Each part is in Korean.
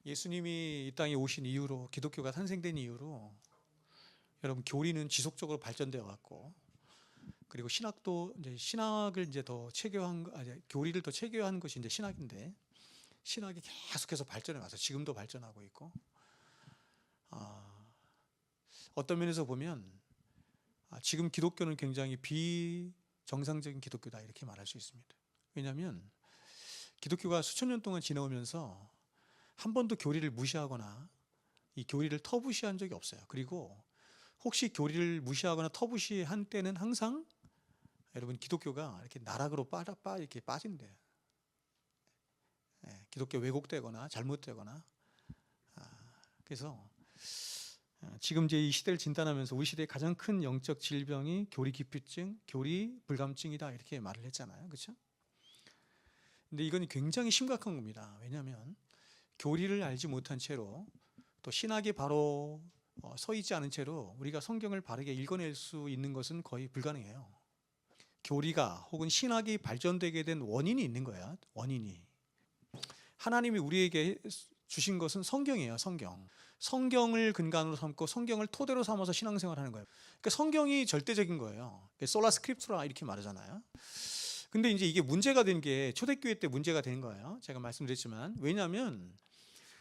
예수님이 이 땅에 오신 이후로, 기독교가 탄생된 이후로 여러분 교리는 지속적으로 발전되어 왔고, 그리고 신학도 이제 신학을 이제 더 체계화한, 교리를 더 체계화한 것이 이제 신학인데, 신학이 계속해서 발전해 와서 지금도 발전하고 있고, 어떤 면에서 보면 지금 기독교는 굉장히 비정상적인 기독교다 이렇게 말할 수 있습니다. 왜냐하면 기독교가 수천 년 동안 지나오면서 한 번도 교리를 무시하거나 이 교리를 터부시한 적이 없어요. 그리고 혹시 교리를 무시하거나 터부시한 때는 항상 여러분 기독교가 이렇게 나락으로 이렇게 빠진대요. 기독교 왜곡되거나 잘못되거나. 그래서 지금 이제 이 시대를 진단하면서 우리 시대의 가장 큰 영적 질병이 교리 기피증, 교리 불감증이다 이렇게 말을 했잖아요. 그렇죠? 근데 이건 굉장히 심각한 겁니다. 왜냐하면 교리를 알지 못한 채로, 또 신학이 바로 서 있지 않은 채로 우리가 성경을 바르게 읽어낼 수 있는 것은 거의 불가능해요. 교리가 혹은 신학이 발전되게 된 원인이 있는 거야. 원인이. 하나님이 우리에게 주신 것은 성경이에요. 성경을 근간으로 삼고 성경을 토대로 삼아서 신앙생활을 하는 거예요. 그러니까 성경이 절대적인 거예요. 솔라 스크립투라 이렇게 말하잖아요. 근데 이제 이게 문제가 된 게 초대교회 때 문제가 되는 거예요. 제가 말씀드렸지만. 왜냐하면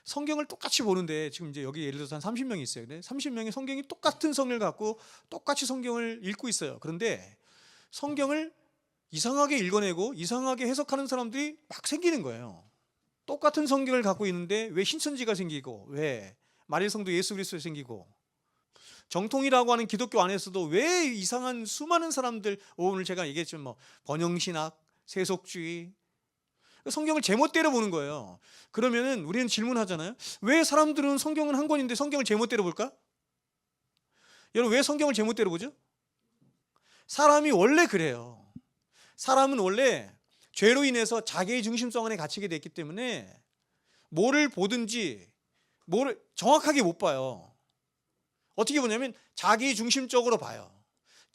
성경을 똑같이 보는데, 지금 이제 여기 예를 들어서 한 30명이 있어요. 근데 30명이 성경이 똑같은 성경을 갖고 똑같이 성경을 읽고 있어요. 그런데 성경을 이상하게 읽어내고 이상하게 해석하는 사람들이 막 생기는 거예요. 똑같은 성경을 갖고 있는데 왜 신천지가 생기고, 왜 마리성도 예수 그리스도 생기고, 정통이라고 하는 기독교 안에서도 왜 이상한 수많은 사람들, 오늘 제가 얘기했지만 뭐 번영신학, 세속주의, 성경을 제멋대로 보는 거예요. 그러면은 우리는 질문하잖아요. 왜 사람들은 성경은 한 권인데 성경을 제멋대로 볼까? 여러분, 왜 성경을 제멋대로 보죠? 사람이 원래 그래요. 사람은 원래 죄로 인해서 자기의 중심성 안에 갇히게 됐기 때문에 뭐를 보든지 뭐를 정확하게 못 봐요. 어떻게 보냐면 자기 중심적으로 봐요.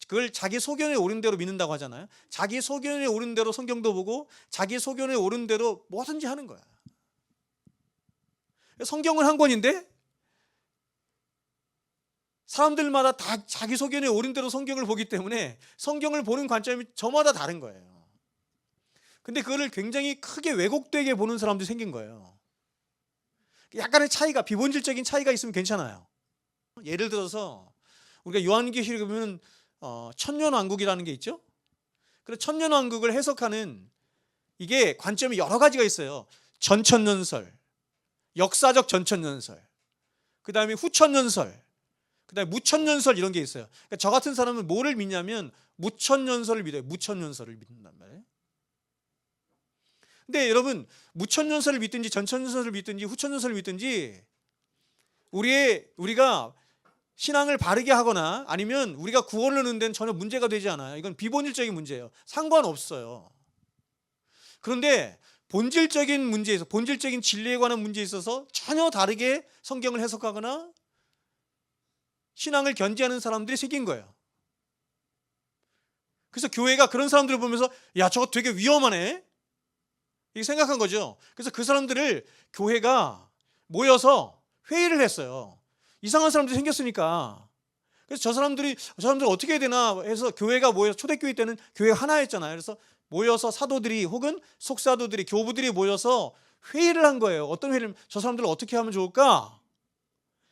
그걸 자기 소견에 오른 대로 믿는다고 하잖아요. 자기 소견에 오른 대로 성경도 보고 자기 소견에 오른 대로 뭐든지 하는 거야. 성경은 한 권인데 사람들마다 다 자기 소견에 오른 대로 성경을 보기 때문에 성경을 보는 관점이 저마다 다른 거예요. 근데 그거를 굉장히 크게 왜곡되게 보는 사람들이 생긴 거예요. 약간의 차이가, 비본질적인 차이가 있으면 괜찮아요. 예를 들어서 우리가 요한계시록에 보면 천년왕국이라는 게 있죠. 그래서 천년왕국을 해석하는 이게 관점이 여러 가지가 있어요. 전천년설, 역사적 전천년설, 그 다음에 후천년설, 그 다음에 무천년설, 이런 게 있어요. 그러니까 저 같은 사람은 뭐를 믿냐면 무천년설을 믿어요. 무천년설을 믿는단 말이에요. 근데 여러분, 무천년설을 믿든지 전천년설을 믿든지 후천년설을 믿든지 우리가 신앙을 바르게 하거나 아니면 우리가 구원을 얻는 데는 전혀 문제가 되지 않아요. 이건 비본질적인 문제예요. 상관없어요. 그런데 본질적인 문제에서, 본질적인 진리에 관한 문제에 있어서 전혀 다르게 성경을 해석하거나 신앙을 견지하는 사람들이 생긴 거예요. 그래서 교회가 그런 사람들을 보면서 야, 저거 되게 위험하네 이렇게 생각한 거죠. 그래서 그 사람들을 교회가 모여서 회의를 했어요. 이상한 사람들이 생겼으니까. 그래서 저 사람들 어떻게 해야 되나 해서 교회가 모여서, 초대교회 때는 교회가 하나였잖아요. 그래서 모여서 사도들이 혹은 속사도들이, 교부들이 모여서 회의를 한 거예요. 어떤 회의를, 저 사람들을 어떻게 하면 좋을까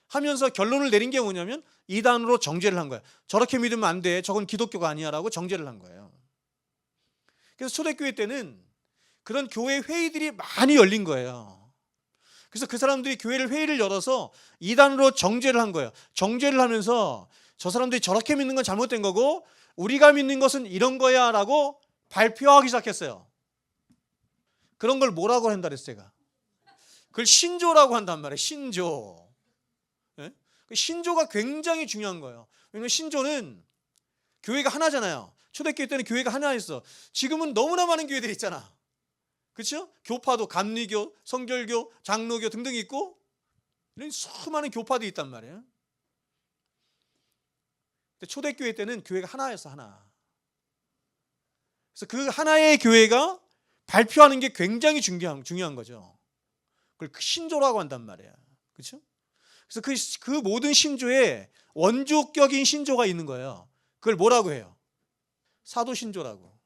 하면서 결론을 내린 게 뭐냐면 이단으로 정죄를 한 거예요. 저렇게 믿으면 안 돼, 저건 기독교가 아니야 라고 정죄를 한 거예요. 그래서 초대교회 때는 그런 교회 회의들이 많이 열린 거예요. 그래서 그 사람들이 회의를 열어서 이단으로 정죄를 한 거예요. 정죄를 하면서 저 사람들이 저렇게 믿는 건 잘못된 거고 우리가 믿는 것은 이런 거야 라고 발표하기 시작했어요. 그런 걸 뭐라고 한다 그랬어요, 제가? 그걸 신조라고 한단 말이에요. 신조. 네? 신조가 굉장히 중요한 거예요. 왜냐하면 신조는 교회가 하나잖아요. 초대교회 때는 교회가 하나였어. 지금은 너무나 많은 교회들이 있잖아. 그렇죠? 교파도 감리교, 성결교, 장로교 등등 있고 이런 수많은 교파도 있단 말이에요. 근데 초대교회 때는 교회가 하나였어, 하나. 그래서 그 하나의 교회가 발표하는 게 굉장히 중요한 거죠. 그걸 신조라고 한단 말이야. 그렇죠? 그래서 그 모든 신조에 원조격인 신조가 있는 거예요. 그걸 뭐라고 해요? 사도신조라고.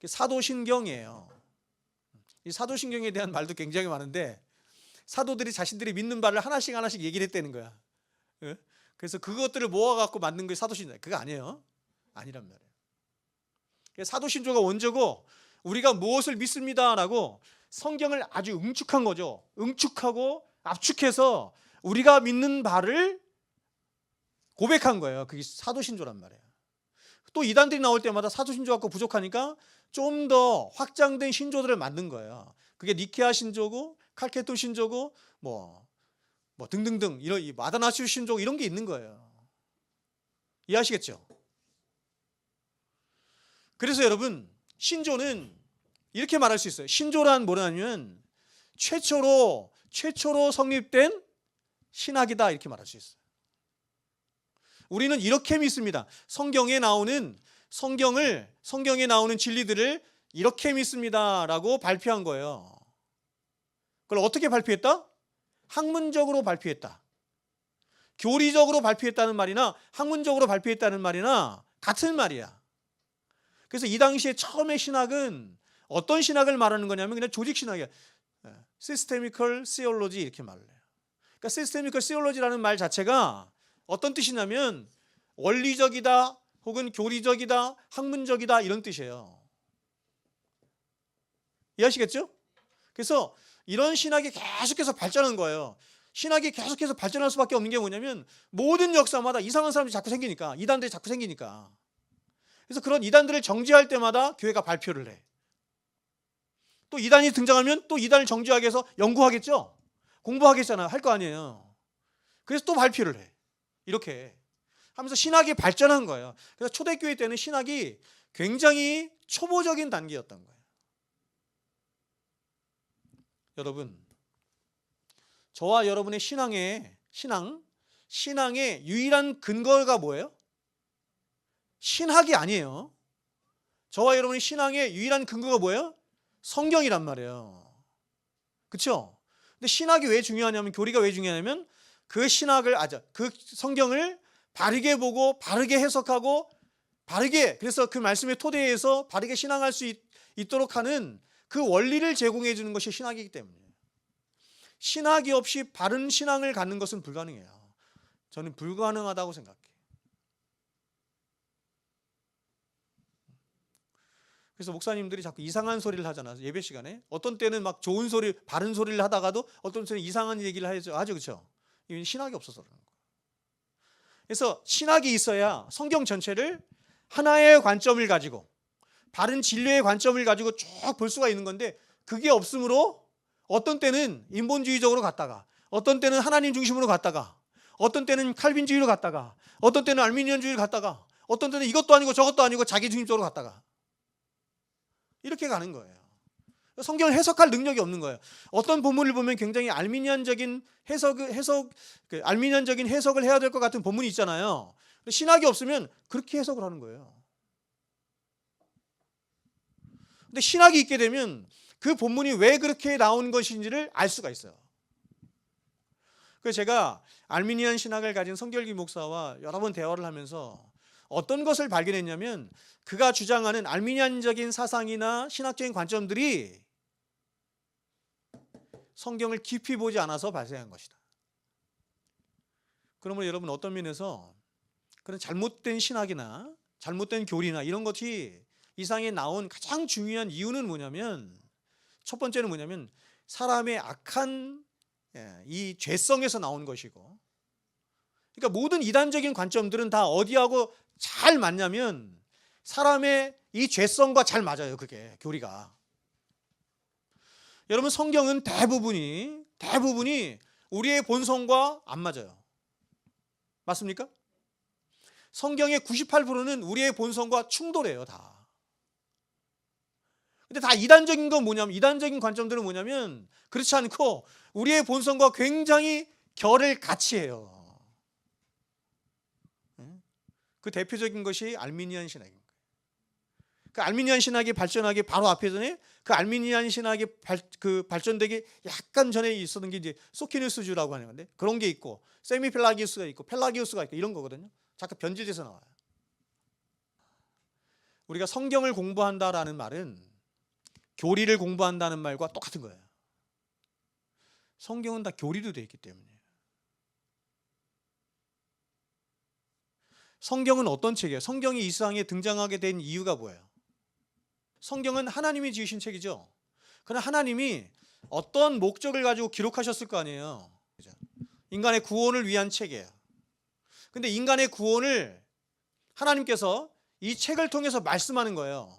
사도신경이에요. 이 사도신경에 대한 말도 굉장히 많은데 사도들이 자신들이 믿는 바를 하나씩 하나씩 얘기를 했다는 거야. 그래서 그것들을 모아갖고 만든 게 사도신조. 그거 아니에요. 아니란 말이에요. 사도신조가 원조고 우리가 무엇을 믿습니다라고 성경을 아주 응축한 거죠. 응축하고 압축해서 우리가 믿는 바를 고백한 거예요. 그게 사도신조란 말이에요. 또 이단들이 나올 때마다 사도신조 갖고 부족하니까 좀 더 확장된 신조들을 만든 거예요. 그게 니케아 신조고 칼케토 신조고 뭐 등등등 이런 마다나슈 신조 이런 게 있는 거예요. 이해하시겠죠? 그래서 여러분 신조는 이렇게 말할 수 있어요. 신조란 뭐냐면 최초로 성립된 신학이다 이렇게 말할 수 있어요. 우리는 이렇게 믿습니다. 성경에 나오는 진리들을 이렇게 믿습니다라고 발표한 거예요. 그걸 어떻게 발표했다? 학문적으로 발표했다. 교리적으로 발표했다는 말이나 학문적으로 발표했다는 말이나 같은 말이야. 그래서 이 당시에 처음에 신학은 어떤 신학을 말하는 거냐면 그냥 조직 신학이야. Systemical Theology 이렇게 말을 해요. 그러니까 Systemical Theology라는 말 자체가 어떤 뜻이냐면 원리적이다 혹은 교리적이다 학문적이다 이런 뜻이에요. 이해하시겠죠? 그래서 이런 신학이 계속해서 발전한 거예요. 신학이 계속해서 발전할 수밖에 없는 게 뭐냐면 모든 역사마다 이상한 사람들이 자꾸 생기니까 이단들이 자꾸 생기니까 그래서 그런 이단들을 정죄할 때마다 교회가 발표를 해. 또 이단이 등장하면 또 이단을 정죄하기 위해서 연구하겠죠? 공부하겠잖아요. 할 거 아니에요. 그래서 또 발표를 해. 이렇게 하면서 신학이 발전한 거예요. 그래서 초대교회 때는 신학이 굉장히 초보적인 단계였던 거예요. 여러분, 저와 여러분의 신앙의 유일한 근거가 뭐예요? 신학이 아니에요. 저와 여러분의 신앙의 유일한 근거가 뭐예요? 성경이란 말이에요. 그렇죠? 근데 신학이 왜 중요하냐면 교리가 왜 중요하냐면 그 성경을 바르게 보고 바르게 해석하고 그래서 그 말씀의 토대에서 바르게 신앙할 수 있도록 하는 그 원리를 제공해 주는 것이 신학이기 때문에 신학이 없이 바른 신앙을 갖는 것은 불가능해요. 저는 불가능하다고 생각해요. 그래서 목사님들이 자꾸 이상한 소리를 하잖아요. 예배 시간에. 어떤 때는 막 좋은 소리, 바른 소리를 하다가도 어떤 때는 이상한 얘기를 하죠. 그렇죠? 이건 신학이 없어서 그러는 거예요. 그래서 신학이 있어야 성경 전체를 하나의 관점을 가지고 바른 진리의 관점을 가지고 쭉 볼 수가 있는 건데 그게 없으므로 어떤 때는 인본주의적으로 갔다가 어떤 때는 하나님 중심으로 갔다가 어떤 때는 칼빈주의로 갔다가 어떤 때는 알미니언주의로 갔다가 어떤 때는 이것도 아니고 저것도 아니고 자기 중심적으로 갔다가 이렇게 가는 거예요. 성경을 해석할 능력이 없는 거예요. 어떤 본문을 보면 굉장히 알미니안적인 해석을 해야 될 것 같은 본문이 있잖아요. 신학이 없으면 그렇게 해석을 하는 거예요. 근데 신학이 있게 되면 그 본문이 왜 그렇게 나온 것인지를 알 수가 있어요. 그래서 제가 알미니안 신학을 가진 성결기 목사와 여러 번 대화를 하면서 어떤 것을 발견했냐면 그가 주장하는 알미니안적인 사상이나 신학적인 관점들이 성경을 깊이 보지 않아서 발생한 것이다. 그러므로 여러분 어떤 면에서 그런 잘못된 신학이나 잘못된 교리나 이런 것이 이 세상에 나온 가장 중요한 이유는 뭐냐면 첫 번째는 뭐냐면 사람의 악한 이 죄성에서 나온 것이고 그러니까 모든 이단적인 관점들은 다 어디하고 잘 맞냐면 사람의 이 죄성과 잘 맞아요. 그게 교리가. 여러분 성경은 대부분이 우리의 본성과 안 맞아요. 맞습니까? 성경의 98%는 우리의 본성과 충돌해요. 다. 근데 다 이단적인 건 뭐냐면 이단적인 관점들은 뭐냐면 그렇지 않고 우리의 본성과 굉장히 결을 같이 해요. 그 대표적인 것이 알미니안 신학입니다. 그 알미니안 신학이 발전하기 바로 앞에 전에 그 알미니안 신학이 발전되기 약간 전에 있었던 게 이제 소키누스주라고 하는 건데 그런 게 있고 세미펠라기우스가 있고 펠라기우스가 있고 이런 거거든요. 잠깐 변질돼서 나와요. 우리가 성경을 공부한다라는 말은 교리를 공부한다는 말과 똑같은 거예요. 성경은 다 교리로 되어 있기 때문에. 성경은 어떤 책이에요? 성경이 이 세상에 등장하게 된 이유가 뭐예요? 성경은 하나님이 지으신 책이죠. 그러나 하나님이 어떤 목적을 가지고 기록하셨을 거 아니에요. 인간의 구원을 위한 책이에요. 근데 인간의 구원을 하나님께서 이 책을 통해서 말씀하는 거예요.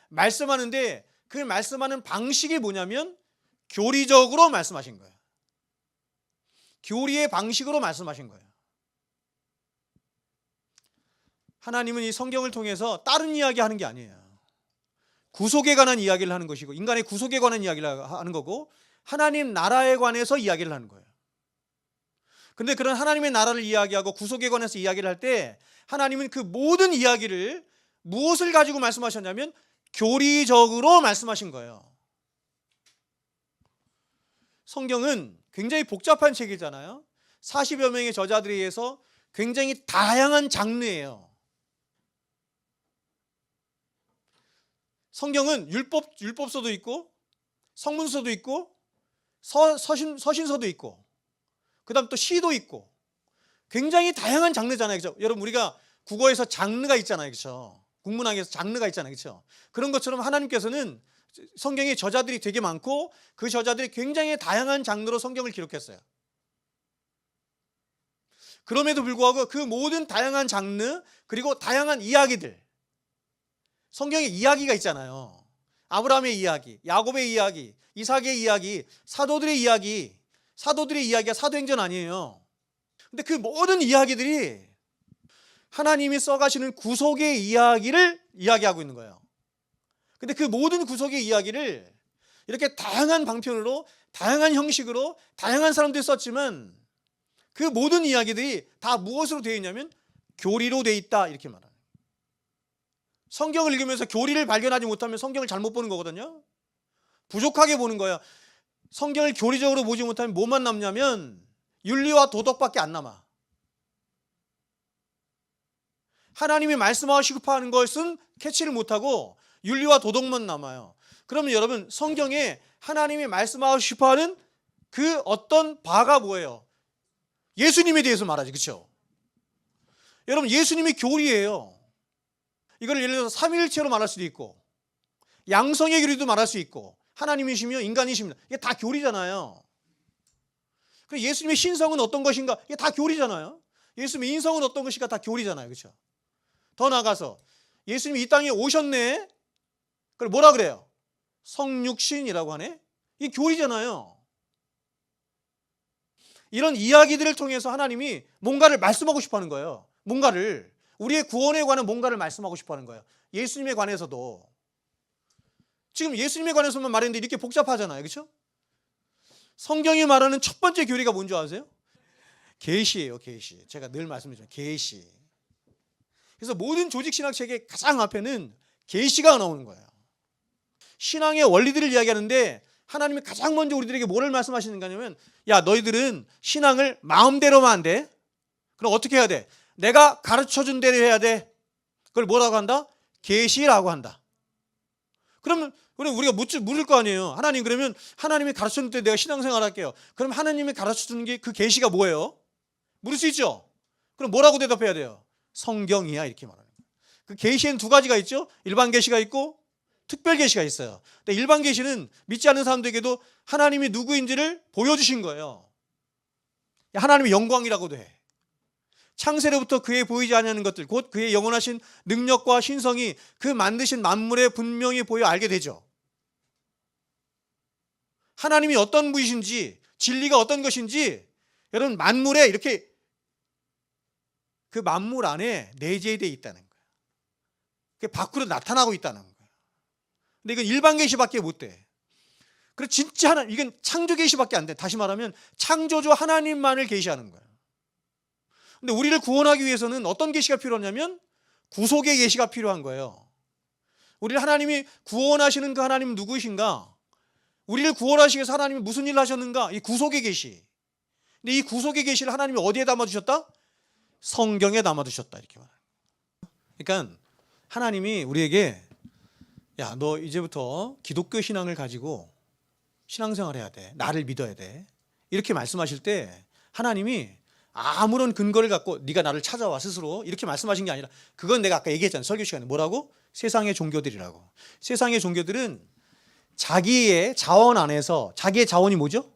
말씀하는데 그 말씀하는 방식이 뭐냐면 교리적으로 말씀하신 거예요. 교리의 방식으로 말씀하신 거예요. 하나님은 이 성경을 통해서 다른 이야기 하는 게 아니에요. 구속에 관한 이야기를 하는 것이고 인간의 구속에 관한 이야기를 하는 거고 하나님 나라에 관해서 이야기를 하는 거예요. 그런데 그런 하나님의 나라를 이야기하고 구속에 관해서 이야기를 할 때 하나님은 그 모든 이야기를 무엇을 가지고 말씀하셨냐면 교리적으로 말씀하신 거예요. 성경은 굉장히 복잡한 책이잖아요. 40여 명의 저자들에 의해서 굉장히 다양한 장르예요. 성경은 율법서도 있고 성문서도 있고 서신서도 있고 그다음 또 시도 있고 굉장히 다양한 장르잖아요. 그렇죠? 여러분 우리가 국어에서 장르가 있잖아요. 그렇죠? 국문학에서 장르가 있잖아요. 그렇죠? 그런 것처럼 하나님께서는 성경의 저자들이 되게 많고 그 저자들이 굉장히 다양한 장르로 성경을 기록했어요. 그럼에도 불구하고 그 모든 다양한 장르 그리고 다양한 이야기들 성경에 이야기가 있잖아요. 아브라함의 이야기, 야곱의 이야기, 이삭의 이야기, 사도들의 이야기가 사도행전 아니에요. 근데 그 모든 이야기들이 하나님이 써가시는 구속의 이야기를 이야기하고 있는 거예요. 근데 그 모든 구속의 이야기를 이렇게 다양한 방편으로 다양한 형식으로 다양한 사람들이 썼지만 그 모든 이야기들이 다 무엇으로 되어 있냐면 교리로 되어 있다 이렇게 말합니다. 성경을 읽으면서 교리를 발견하지 못하면 성경을 잘못 보는 거거든요. 부족하게 보는 거예요. 성경을 교리적으로 보지 못하면 뭐만 남냐면 윤리와 도덕밖에 안 남아. 하나님이 말씀하시고 하는 것은 캐치를 못하고 윤리와 도덕만 남아요. 그러면 여러분 성경에 하나님이 말씀하시고 하는 그 어떤 바가 뭐예요? 예수님에 대해서 말하지, 그렇죠? 여러분 예수님이 교리예요. 이걸 예를 들어서 삼위일체로 말할 수도 있고 양성의 교리도 말할 수 있고 하나님이시며 인간이십니다. 이게 다 교리잖아요. 그리고 예수님의 신성은 어떤 것인가? 이게 다 교리잖아요. 예수님의 인성은 어떤 것인가? 다 교리잖아요. 그렇죠? 더 나아가서 예수님이 이 땅에 오셨네. 그걸 뭐라 그래요? 성육신이라고 하네. 이게 교리잖아요. 이런 이야기들을 통해서 하나님이 뭔가를 말씀하고 싶어 하는 거예요. 뭔가를 우리의 구원에 관한 뭔가를 말씀하고 싶어 하는 거예요. 예수님에 관해서도. 지금 예수님에 관해서만 말했는데 이렇게 복잡하잖아요. 그렇죠? 성경이 말하는 첫 번째 교리가 뭔지 아세요? 계시예요. 계시. 제가 늘 말씀드리잖아요. 계시. 그래서 모든 조직신학책의 가장 앞에는 계시가 나오는 거예요. 신앙의 원리들을 이야기하는데 하나님이 가장 먼저 우리들에게 뭐를 말씀하시는가 하면 야 너희들은 신앙을 마음대로만 안 돼. 그럼 어떻게 해야 돼? 내가 가르쳐준 대로 해야 돼. 그걸 뭐라고 한다? 계시라고 한다. 그러면 우리가 물을 거 아니에요. 하나님 그러면 하나님이 가르쳐준 대로 내가 신앙생활 할게요. 그럼 하나님이 가르쳐주는 게 그 계시가 뭐예요? 물을 수 있죠. 그럼 뭐라고 대답해야 돼요? 성경이야 이렇게 말하는 거예요. 그 계시에는 두 가지가 있죠. 일반 계시가 있고 특별 계시가 있어요. 근데 일반 계시는 믿지 않는 사람들에게도 하나님이 누구인지를 보여주신 거예요. 하나님의 영광이라고도 해. 창세로부터 그의 보이지 아니하는 것들 곧 그의 영원하신 능력과 신성이 그 만드신 만물에 분명히 보여 알게 되죠. 하나님이 어떤 분이신지 진리가 어떤 것인지 여러분 만물에 이렇게 그 만물 안에 내재되어 있다는 거예요. 그게 밖으로 나타나고 있다는 거예요. 근데 이건 일반 계시밖에 못 돼. 그래서 진짜 이건 창조 계시밖에 안 돼. 다시 말하면 창조주 하나님만을 계시하는 거예요. 근데 우리를 구원하기 위해서는 어떤 계시가 필요하냐면 구속의 계시가 필요한 거예요. 우리를 하나님이 구원하시는 그 하나님은 누구이신가? 우리를 구원하시기 위해서 하나님이 무슨 일을 하셨는가? 이 구속의 계시. 근데 이 구속의 계시를 하나님이 어디에 담아두셨다? 성경에 담아두셨다. 이렇게 말해요. 그러니까 하나님이 우리에게 야, 너 이제부터 기독교 신앙을 가지고 신앙생활 해야 돼. 나를 믿어야 돼. 이렇게 말씀하실 때 하나님이 아무런 근거를 갖고 네가 나를 찾아와 스스로 이렇게 말씀하신 게 아니라, 그건 내가 아까 얘기했잖아요. 설교 시간에. 뭐라고? 세상의 종교들이라고. 세상의 종교들은 자기의 자원 안에서, 자기의 자원이 뭐죠?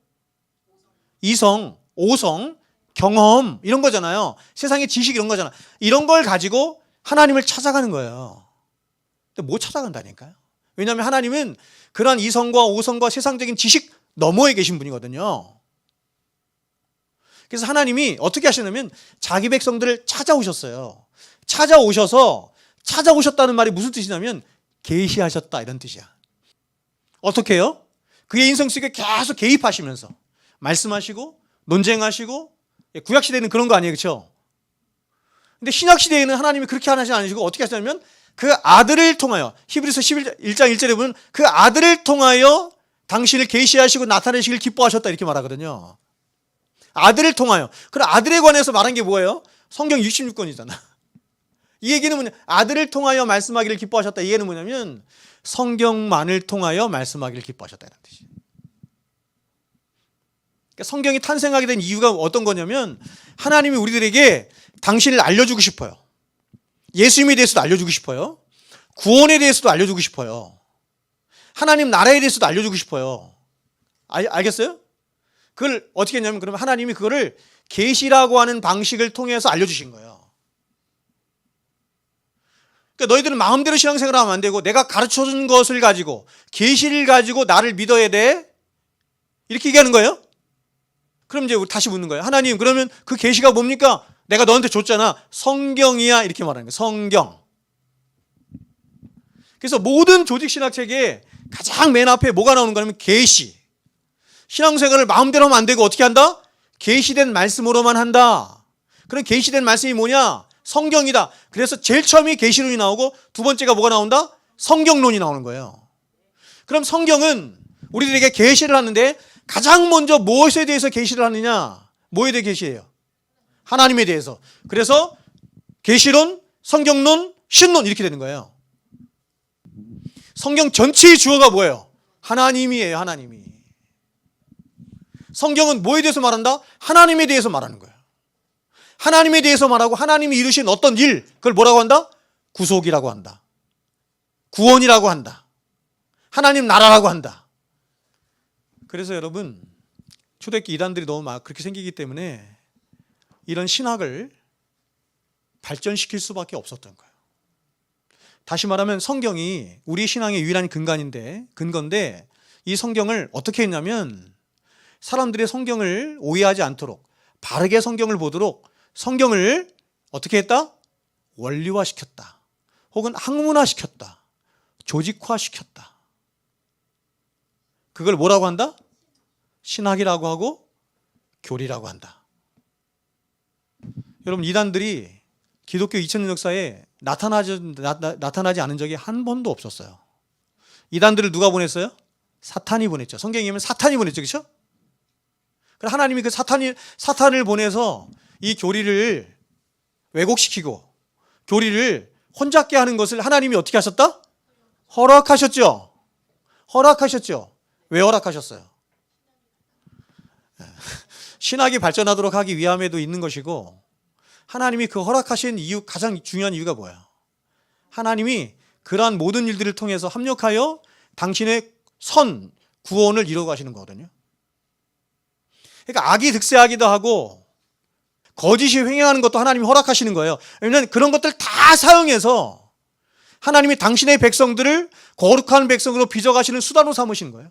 이성, 오성, 경험 이런 거잖아요. 세상의 지식 이런 거잖아. 이런 걸 가지고 하나님을 찾아가는 거예요. 근데 못 찾아간다니까요. 왜냐하면 하나님은 그런 이성과 오성과 세상적인 지식 너머에 계신 분이거든요. 그래서 하나님이 어떻게 하시냐면 자기 백성들을 찾아오셨어요. 찾아오셨다는 말이 무슨 뜻이냐면 계시하셨다 이런 뜻이야. 어떻게 해요? 그의 인생 속에 계속 개입하시면서 말씀하시고 논쟁하시고. 구약시대에는 그런 거 아니에요, 그렇죠? 근데 신약시대에는 하나님이 그렇게 하시지 않으시고 어떻게 하시냐면 그 아들을 통하여, 히브리서 1장 1절에 보면 그 아들을 통하여 당신을 계시하시고 나타내시길 기뻐하셨다 이렇게 말하거든요. 아들을 통하여. 그럼 아들에 관해서 말한 게 뭐예요? 성경 66권이잖아. 이 얘기는 뭐냐? 아들을 통하여 말씀하기를 기뻐하셨다. 이 얘기는 뭐냐면 성경만을 통하여 말씀하기를 기뻐하셨다 이런 뜻이에요. 그러니까 성경이 탄생하게 된 이유가 어떤 거냐면 하나님이 우리들에게 당신을 알려주고 싶어요. 예수님에 대해서도 알려주고 싶어요. 구원에 대해서도 알려주고 싶어요. 하나님 나라에 대해서도 알려주고 싶어요. 알겠어요? 그걸 어떻게 했냐면 그러면 하나님이 그거를 계시라고 하는 방식을 통해서 알려주신 거예요. 그러니까 너희들은 마음대로 신앙생활을 하면 안 되고 내가 가르쳐준 것을 가지고 계시를 가지고 나를 믿어야 돼. 이렇게 얘기하는 거예요. 그럼 이제 우리 다시 묻는 거예요. 하나님 그러면 그 계시가 뭡니까? 내가 너한테 줬잖아. 성경이야 이렇게 말하는 거예요. 성경. 그래서 모든 조직신학책에 가장 맨 앞에 뭐가 나오는 거냐면 계시. 신앙생활을 마음대로 하면 안 되고 어떻게 한다? 계시된 말씀으로만 한다. 그럼 계시된 말씀이 뭐냐? 성경이다. 그래서 제일 처음이 계시론이 나오고 두 번째가 뭐가 나온다? 성경론이 나오는 거예요. 그럼 성경은 우리들에게 계시를 하는데 가장 먼저 무엇에 대해서 계시를 하느냐? 뭐에 대해 계시해요? 하나님에 대해서. 그래서 계시론, 성경론, 신론 이렇게 되는 거예요. 성경 전체의 주어가 뭐예요? 하나님이에요. 하나님이. 성경은 뭐에 대해서 말한다? 하나님에 대해서 말하는 거예요. 하나님에 대해서 말하고 하나님이 이루신 어떤 일, 그걸 뭐라고 한다? 구속이라고 한다. 구원이라고 한다. 하나님 나라라고 한다. 그래서 여러분, 초대교회 이단들이 너무 막 그렇게 생기기 때문에 이런 신학을 발전시킬 수밖에 없었던 거예요. 다시 말하면 성경이 우리 신앙의 유일한 근거인데 이 성경을 어떻게 했냐면 사람들이 성경을 오해하지 않도록 바르게 성경을 보도록 성경을 어떻게 했다? 원리화시켰다. 혹은 학문화시켰다. 조직화시켰다. 그걸 뭐라고 한다? 신학이라고 하고 교리라고 한다. 여러분 이단들이 기독교 2000년 역사에 나타나지 않은 적이 한 번도 없었어요. 이단들을 누가 보냈어요? 사탄이 보냈죠. 성경에 보면 사탄이 보냈죠. 그렇죠? 그럼 하나님이 그 사탄을 보내서 이 교리를 왜곡시키고 교리를 혼잡게 하는 것을 하나님이 어떻게 하셨다? 허락하셨죠. 허락하셨죠. 왜 허락하셨어요? 신학이 발전하도록 하기 위함에도 있는 것이고 하나님이 그 허락하신 이유, 가장 중요한 이유가 뭐예요? 하나님이 그러한 모든 일들을 통해서 합력하여 당신의 선, 구원을 이루어 가시는 거거든요. 그러니까 악이 득세하기도 하고 거짓이 횡행하는 것도 하나님이 허락하시는 거예요. 왜냐하면 그런 것들 다 사용해서 하나님이 당신의 백성들을 거룩한 백성으로 빚어가시는 수단으로 삼으신 거예요.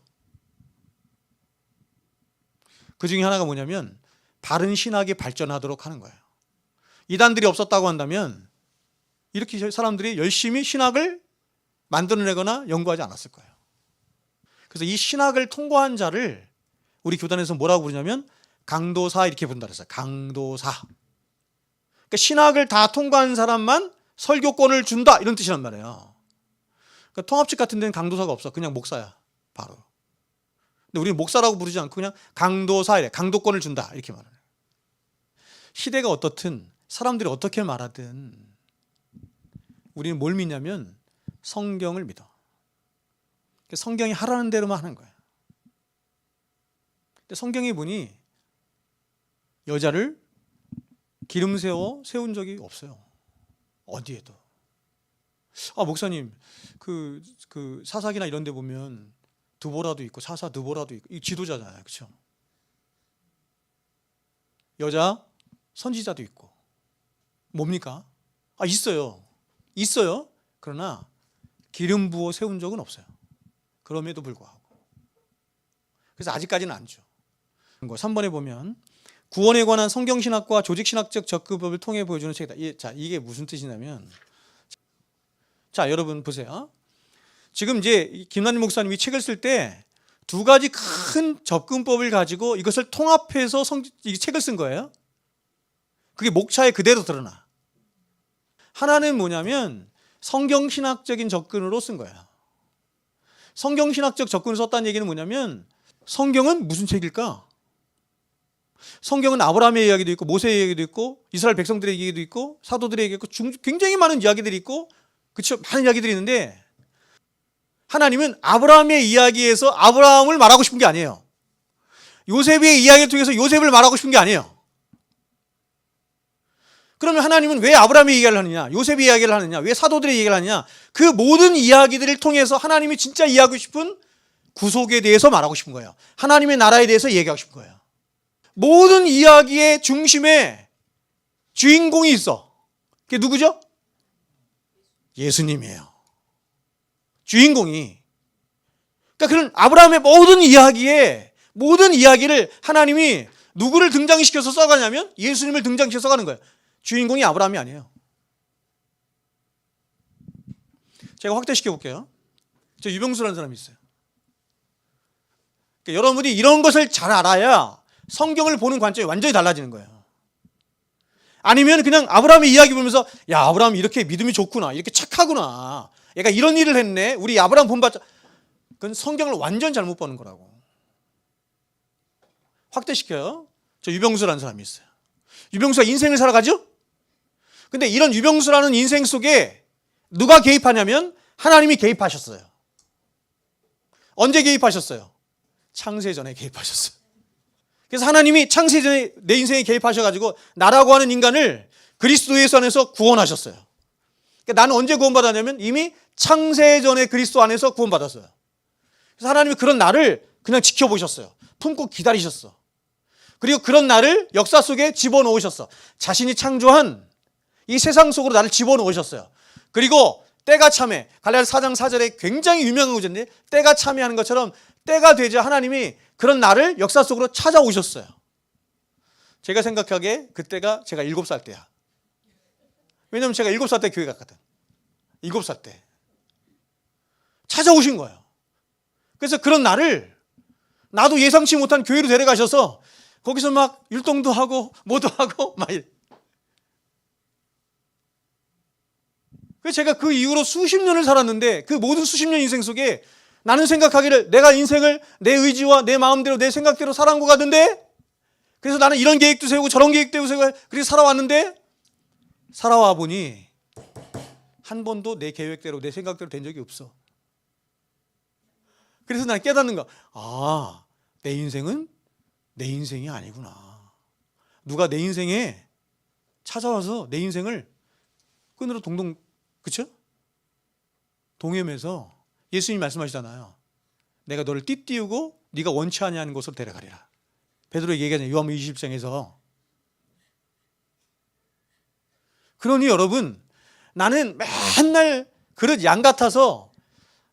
그 중에 하나가 뭐냐면 바른 신학이 발전하도록 하는 거예요. 이단들이 없었다고 한다면 이렇게 사람들이 열심히 신학을 만들어내거나 연구하지 않았을 거예요. 그래서 이 신학을 통과한 자를 우리 교단에서 뭐라고 부르냐면 강도사 이렇게 부른다 그랬어요. 강도사. 그러니까 신학을 다 통과한 사람만 설교권을 준다 이런 뜻이란 말이에요. 그러니까 통합직 같은 데는 강도사가 없어. 그냥 목사야. 바로. 근데 우리는 목사라고 부르지 않고 그냥 강도사 이래. 강도권을 준다. 이렇게 말하는 거예요. 시대가 어떻든 사람들이 어떻게 말하든 우리는 뭘 믿냐면 성경을 믿어. 성경이 하라는 대로만 하는 거예요. 근데 성경에 보니 여자를 기름 세운 적이 없어요. 어디에도. 목사님, 그 사사기나 이런 데 보면 드보라도 있고 사사 드보라도 있고, 이 지도자잖아요. 그렇죠? 여자 선지자도 있고. 뭡니까? 있어요. 있어요. 그러나 기름 부어 세운 적은 없어요. 그럼에도 불구하고. 그래서 아직까지는 안 줘. 3번에 보면 구원에 관한 성경신학과 조직신학적 접근법을 통해 보여주는 책이다. 자, 이게 무슨 뜻이냐면, 자, 여러분 보세요. 지금 이제 김남일 목사님이 책을 쓸 때 두 가지 큰 접근법을 가지고 이것을 통합해서 이 책을 쓴 거예요. 그게 목차에 그대로 드러나. 하나는 뭐냐면 성경신학적인 접근으로 쓴 거예요. 성경신학적 접근을 썼다는 얘기는 뭐냐면 성경은 무슨 책일까? 성경은 아브라함의 이야기도 있고 모세의 이야기도 있고 이스라엘 백성들의 이야기도 있고 사도들의 이야기도 있고 굉장히 많은 이야기들이 있고, 그렇죠? 많은 이야기들이 있는데 하나님은 아브라함의 이야기에서 아브라함을 말하고 싶은 게 아니에요. 요셉의 이야기를 통해서 요셉을 말하고 싶은 게 아니에요. 그러면 하나님은 왜 아브라함의 이야기를 하느냐, 요셉의 이야기를 하느냐, 왜 사도들의 이야기를 하느냐? 그 모든 이야기들을 통해서 하나님이 진짜 이해하고 싶은 구속에 대해서 말하고 싶은 거예요. 하나님의 나라에 대해서 얘기하고 싶은 거예요. 모든 이야기의 중심에 주인공이 있어. 그게 누구죠? 예수님이에요. 주인공이. 그러니까 그런 아브라함의 모든 이야기를 하나님이 누구를 등장시켜서 써가냐면 예수님을 등장시켜서 써가는 거예요. 주인공이 아브라함이 아니에요. 제가 확대시켜 볼게요. 저 유병수라는 사람이 있어요. 그러니까 여러분이 이런 것을 잘 알아야 성경을 보는 관점이 완전히 달라지는 거예요. 아니면 그냥 아브라함의 이야기 보면서 야, 아브라함이 이렇게 믿음이 좋구나, 이렇게 착하구나, 얘가 이런 일을 했네, 우리 아브라함 본받자. 그건 성경을 완전 잘못 보는 거라고. 확대시켜요. 저 유병수라는 사람이 있어요. 유병수가 인생을 살아가죠? 근데 이런 유병수라는 인생 속에 누가 개입하냐면 하나님이 개입하셨어요. 언제 개입하셨어요? 창세전에 개입하셨어요. 그래서 하나님이 창세전에 내 인생에 개입하셔가지고 나라고 하는 인간을 그리스도 예수 안에서 구원하셨어요. 그러니까 나는 언제 구원받았냐면 이미 창세전에 그리스도 안에서 구원받았어요. 그래서 하나님이 그런 나를 그냥 지켜보셨어요. 품고 기다리셨어. 그리고 그런 나를 역사 속에 집어넣으셨어. 자신이 창조한 이 세상 속으로 나를 집어넣으셨어요. 그리고 때가 참에, 갈라디아서 4장 4절에 굉장히 유명한 구절인데, 때가 참여하는 것처럼 때가 되자 하나님이 그런 나를 역사 속으로 찾아오셨어요. 제가 생각하기에 그때가 제가 7살 때야. 왜냐면 제가 7살 때 교회 갔거든. 7살 때 찾아오신 거예요. 그래서 그런 나를 나도 예상치 못한 교회로 데려가셔서 거기서 막 율동도 하고 뭐도 하고 막 이래. 그래서 제가 그 이후로 수십 년을 살았는데 그 모든 수십 년 인생 속에 나는 생각하기를 내가 인생을 내 의지와 내 마음대로 내 생각대로 살아온 것 같은데, 그래서 나는 이런 계획도 세우고 저런 계획도 세우고 그렇게 살아왔는데, 살아와 보니 한 번도 내 계획대로 내 생각대로 된 적이 없어. 그래서 난 깨닫는 거야. 내 인생은 내 인생이 아니구나. 누가 내 인생에 찾아와서 내 인생을 끈으로 동동, 그쵸? 동염해서 예수님이 말씀하시잖아요. 내가 너를 띠띠우고 네가 원치 아니하는 곳으로 데려가리라. 베드로에게 얘기하잖아요. 요한복음 20장에서. 그러니 여러분, 나는 맨날 그릇 양 같아서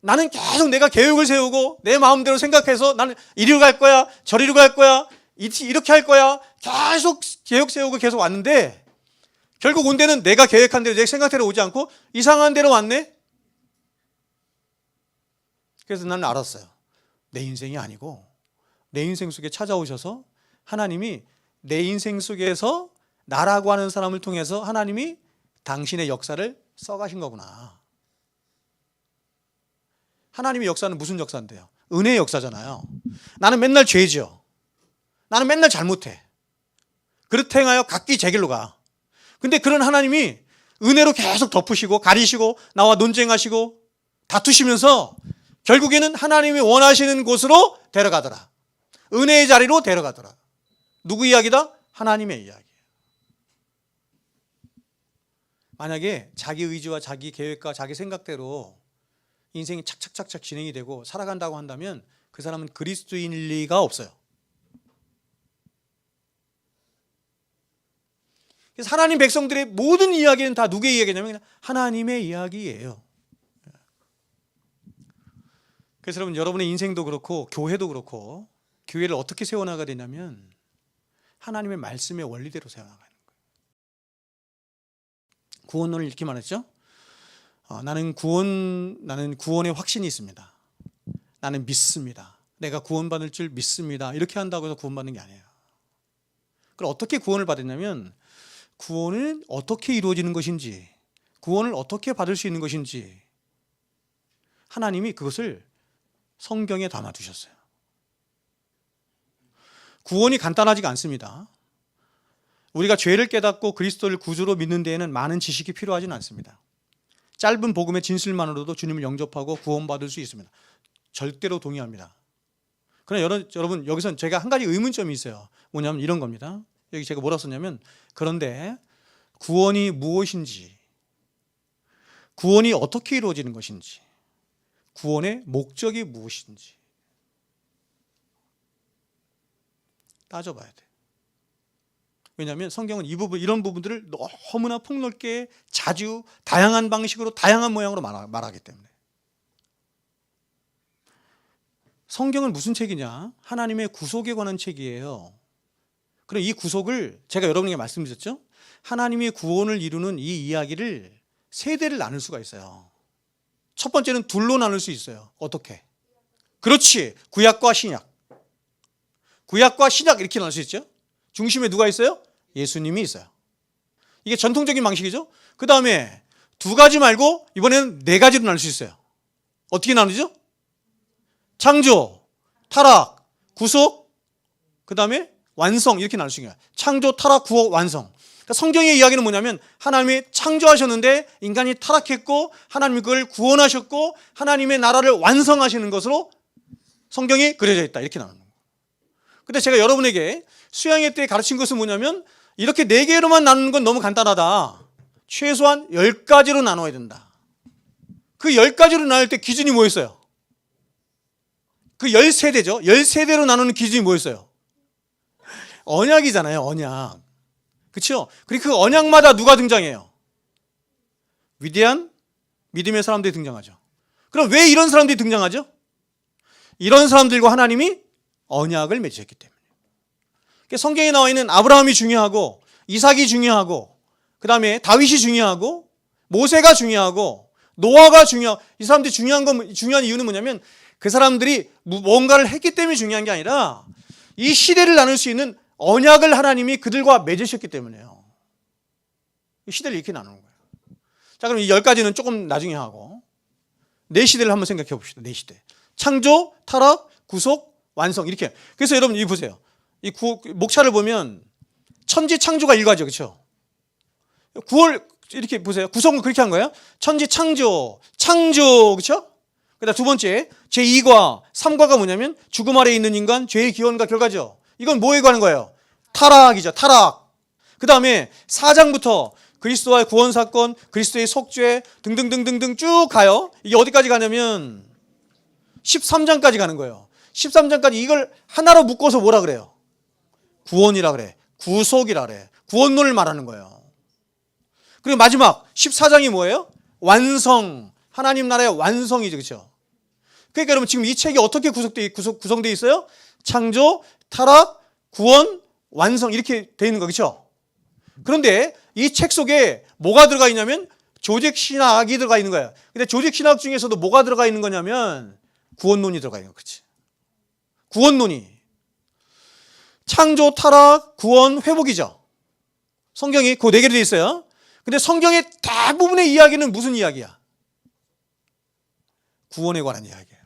나는 계속 내가 계획을 세우고 내 마음대로 생각해서 나는 이리로 갈 거야, 저리로 갈 거야, 이렇게 할 거야, 계속 계획 세우고 계속 왔는데 결국 온 데는 내가 계획한 대로 내 생각대로 오지 않고 이상한 대로 왔네. 그래서 나는 알았어요. 내 인생이 아니고 내 인생 속에 찾아오셔서 하나님이 내 인생 속에서 나라고 하는 사람을 통해서 하나님이 당신의 역사를 써가신 거구나. 하나님의 역사는 무슨 역사인데요? 은혜의 역사잖아요. 나는 맨날 죄죠. 나는 맨날 잘못해. 그렇다 행하여 각기 제 길로 가. 근데 그런 하나님이 은혜로 계속 덮으시고 가리시고 나와 논쟁하시고 다투시면서 결국에는 하나님이 원하시는 곳으로 데려가더라. 은혜의 자리로 데려가더라. 누구 이야기다? 하나님의 이야기. 만약에 자기 의지와 자기 계획과 자기 생각대로 인생이 착착착착 진행이 되고 살아간다고 한다면 그 사람은 그리스도인일 리가 없어요. 그래서 하나님 백성들의 모든 이야기는 다 누구의 이야기냐면 하나님의 이야기예요. 그래서 여러분의 인생도 그렇고 교회도 그렇고 교회를 어떻게 세워나가야 되냐면 하나님의 말씀의 원리대로 세워나가는 거예요. 구원론을 이렇게 말했죠. 나는 구원의 확신이 있습니다. 나는 믿습니다. 내가 구원받을 줄 믿습니다. 이렇게 한다고 해서 구원받는 게 아니에요. 그럼 어떻게 구원을 받았냐면 구원은 어떻게 이루어지는 것인지, 구원을 어떻게 받을 수 있는 것인지 하나님이 그것을 성경에 담아두셨어요. 구원이 간단하지가 않습니다. 우리가 죄를 깨닫고 그리스도를 구주로 믿는 데에는 많은 지식이 필요하지는 않습니다. 짧은 복음의 진술만으로도 주님을 영접하고 구원받을 수 있습니다. 절대로 동의합니다. 그러나 여러분 여기서 제가 한 가지 의문점이 있어요. 뭐냐면 이런 겁니다. 여기 제가 뭐라 썼냐면 그런데 구원이 무엇인지, 구원이 어떻게 이루어지는 것인지, 구원의 목적이 무엇인지 따져봐야 돼요. 왜냐하면 성경은 이런 부분들을 너무나 폭넓게 자주 다양한 방식으로 다양한 모양으로 말하기 때문에. 성경은 무슨 책이냐? 하나님의 구속에 관한 책이에요. 그럼 이 구속을 제가 여러분에게 말씀드렸죠? 하나님의 구원을 이루는 이 이야기를 세 대를 나눌 수가 있어요. 첫 번째는 둘로 나눌 수 있어요. 어떻게? 그렇지. 구약과 신약. 구약과 신약 이렇게 나눌 수 있죠. 중심에 누가 있어요? 예수님이 있어요. 이게 전통적인 방식이죠. 그 다음에 두 가지 말고 이번에는 네 가지로 나눌 수 있어요. 어떻게 나누죠? 창조, 타락, 구속, 그 다음에 완성 이렇게 나눌 수 있어요. 창조, 타락, 구속, 완성. 그러니까 성경의 이야기는 뭐냐면 하나님이 창조하셨는데 인간이 타락했고 하나님이 그걸 구원하셨고 하나님의 나라를 완성하시는 것으로 성경이 그려져 있다. 이렇게 나누는 거예요. 근데 제가 여러분에게 수양회 때 가르친 것은 뭐냐면 이렇게 네 개로만 나누는 건 너무 간단하다. 최소한 10가지로 나눠야 된다. 그 10가지로 나눌 때 기준이 뭐였어요? 그 13대죠. 13대로 나누는 기준이 뭐였어요? 언약이잖아요. 언약. 그렇죠? 그리고 그 언약마다 누가 등장해요? 위대한 믿음의 사람들이 등장하죠. 그럼 왜 이런 사람들이 등장하죠? 이런 사람들과 하나님이 언약을 맺으셨기 때문에. 성경에 나와 있는 아브라함이 중요하고 이삭이 중요하고 그 다음에 다윗이 중요하고 모세가 중요하고 노아가 중요하고 이 사람들이 중요한 이유는 뭐냐면 그 사람들이 뭔가를 했기 때문에 중요한 게 아니라 이 시대를 나눌 수 있는 언약을 하나님이 그들과 맺으셨기 때문에요. 이 시대를 이렇게 나누는 거예요. 자, 그럼 이 10가지는 조금 나중에 하고 네 시대를 한번 생각해 봅시다. 네 시대. 창조, 타락, 구속, 완성 이렇게. 그래서 여러분 이 보세요. 이 목차를 보면 천지 창조가 일과죠. 그렇죠? 9월 이렇게 보세요. 구성을 그렇게 한 거예요. 천지 창조, 그렇죠? 그다음 두 번째 제2과 3과가 뭐냐면 죽음 아래에 있는 인간, 죄의 기원과 결과죠. 이건 뭐에 관한 거예요? 타락이죠. 타락. 그 다음에 4장부터 그리스도와의 구원 사건, 그리스도의 속죄 등등등등등 쭉 가요. 이게 어디까지 가냐면 13장까지 가는 거예요. 13장까지 이걸 하나로 묶어서 뭐라 그래요? 구원이라 그래. 구속이라 그래. 구원론을 말하는 거예요. 그리고 마지막 14장이 뭐예요? 완성. 하나님 나라의 완성이죠. 그렇죠? 그러니까 여러분 지금 이 책이 어떻게 구성되어 있어요? 창조, 타락, 구원, 완성 이렇게 되어 있는 거 그렇죠? 그런데 이 책 속에 뭐가 들어가 있냐면 조직신학이 들어가 있는 거예요. 근데 조직신학 중에서도 뭐가 들어가 있는 거냐면 구원론이 들어가 있는 거 그렇지? 구원론이 창조, 타락, 구원, 회복이죠. 성경이 그 네 개로 되어 있어요. 근데 성경의 대부분의 이야기는 무슨 이야기야? 구원에 관한 이야기예요.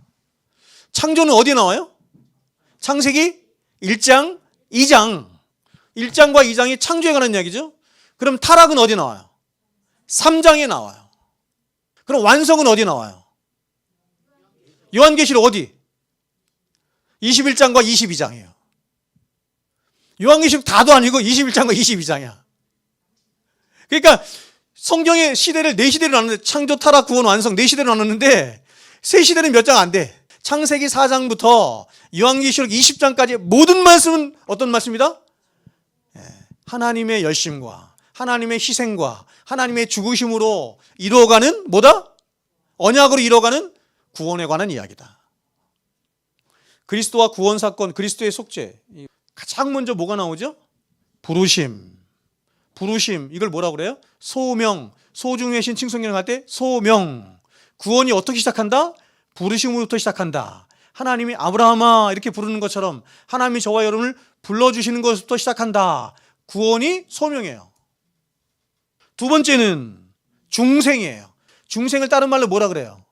창조는 어디에 나와요? 창세기 1장, 2장. 1장과 2장이 창조에 관한 이야기죠. 그럼 타락은 어디 나와요? 3장에 나와요. 그럼 완성은 어디 나와요? 요한계시록 어디? 21장과 22장이에요. 요한계시록 다도 아니고 21장과 22장이야. 그러니까 성경의 시대를 4시대로 나눴는데, 창조, 타락, 구원, 완성 4시대로 나눴는데 3시대는 몇 장 안 돼. 창세기 4장부터 요한계시록 20장까지 모든 말씀은 어떤 말씀이다? 하나님의 열심과 하나님의 희생과 하나님의 죽으심으로 이루어가는 뭐다? 언약으로 이루어가는 구원에 관한 이야기다. 그리스도와 구원 사건, 그리스도의 속죄. 가장 먼저 뭐가 나오죠? 부르심. 이걸 뭐라고 그래요? 소명. 소중의 신 칭송령 할 때 소명. 구원이 어떻게 시작한다? 부르심으로부터 시작한다. 하나님이 아브라함아 이렇게 부르는 것처럼 하나님이 저와 여러분을 불러주시는 것부터 시작한다. 구원이 소명이에요. 두 번째는 중생이에요. 중생을 다른 말로 뭐라 그래요?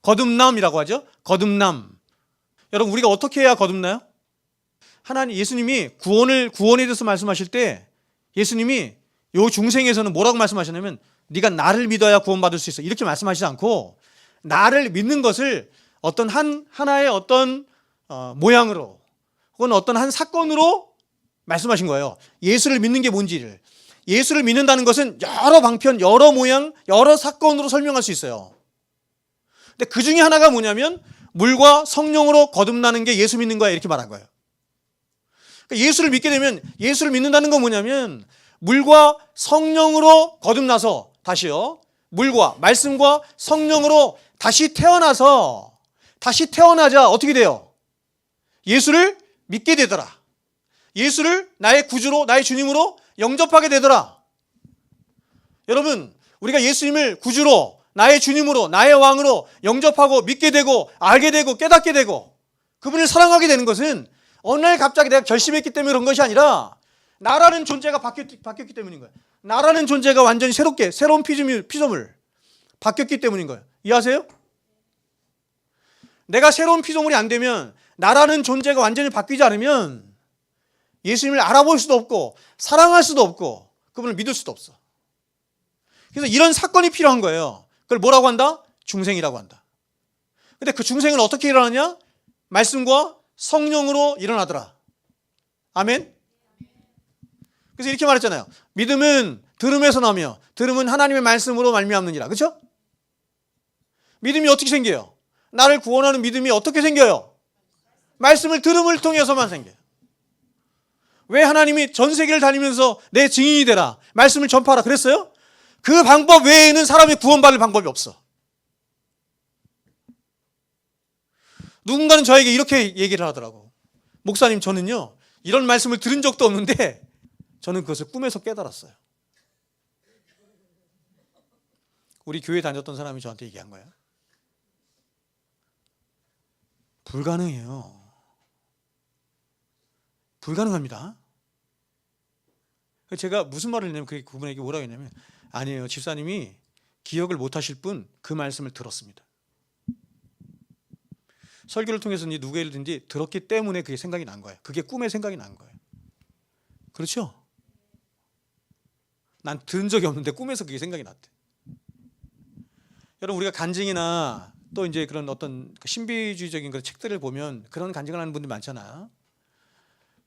거듭남이라고 하죠. 거듭남. 여러분, 우리가 어떻게 해야 거듭나요? 예수님이 구원에 대해서 말씀하실 때 예수님이 요 중생에서는 뭐라고 말씀하셨냐면, 네가 나를 믿어야 구원받을 수 있어, 이렇게 말씀하시지 않고 나를 믿는 것을 어떤 하나의 어떤 모양으로 혹은 어떤 한 사건으로 말씀하신 거예요. 예수를 믿는 게 뭔지를. 예수를 믿는다는 것은 여러 방편, 여러 모양, 여러 사건으로 설명할 수 있어요. 근데 그 중에 하나가 뭐냐면 물과 성령으로 거듭나는 게 예수 믿는 거야, 이렇게 말한 거예요. 그러니까 예수를 믿게 되면, 예수를 믿는다는 건 뭐냐면 물과 성령으로 거듭나서, 다시요, 물과 말씀과 성령으로 다시 태어나자 어떻게 돼요? 예수를 믿게 되더라. 예수를 나의 구주로, 나의 주님으로 영접하게 되더라. 여러분, 우리가 예수님을 구주로, 나의 주님으로, 나의 왕으로 영접하고 믿게 되고 알게 되고 깨닫게 되고 그분을 사랑하게 되는 것은 어느 날 갑자기 내가 결심했기 때문에 그런 것이 아니라 나라는 존재가 바뀌었기 때문인 거예요. 나라는 존재가 완전히 새로운 피조물 바뀌었기 때문인 거예요. 이해하세요? 내가 새로운 피조물이 안 되면, 나라는 존재가 완전히 바뀌지 않으면 예수님을 알아볼 수도 없고 사랑할 수도 없고 그분을 믿을 수도 없어. 그래서 이런 사건이 필요한 거예요. 그걸 뭐라고 한다? 중생이라고 한다. 근데 그 중생은 어떻게 일어나냐? 말씀과 성령으로 일어나더라. 아멘? 그래서 이렇게 말했잖아요. 믿음은 들음에서 나며 들음은 하나님의 말씀으로 말미암느니라. 그렇죠? 믿음이 어떻게 생겨요? 나를 구원하는 믿음이 어떻게 생겨요? 말씀을 들음을 통해서만 생겨요. 왜 하나님이 전 세계를 다니면서 내 증인이 되라, 말씀을 전파하라 그랬어요? 그 방법 외에는 사람이 구원받을 방법이 없어. 누군가는 저에게 이렇게 얘기를 하더라고. 목사님, 저는요 이런 말씀을 들은 적도 없는데 저는 그것을 꿈에서 깨달았어요. 우리 교회 다녔던 사람이 저한테 얘기한 거예요. 불가능해요. 불가능합니다. 제가 무슨 말을 했냐면, 그분에게 뭐라고 했냐면, 아니에요, 집사님이 기억을 못 하실 뿐 그 말씀을 들었습니다. 설교를 통해서든지 누구에든지 들었기 때문에 그게 생각이 난 거예요. 그게 꿈의 생각이 난 거예요. 그렇죠? 난 들은 적이 없는데 꿈에서 그게 생각이 났대. 여러분, 우리가 간증이나 또 이제 그런 어떤 신비주의적인 그런 책들을 보면 그런 간증을 하는 분들이 많잖아요.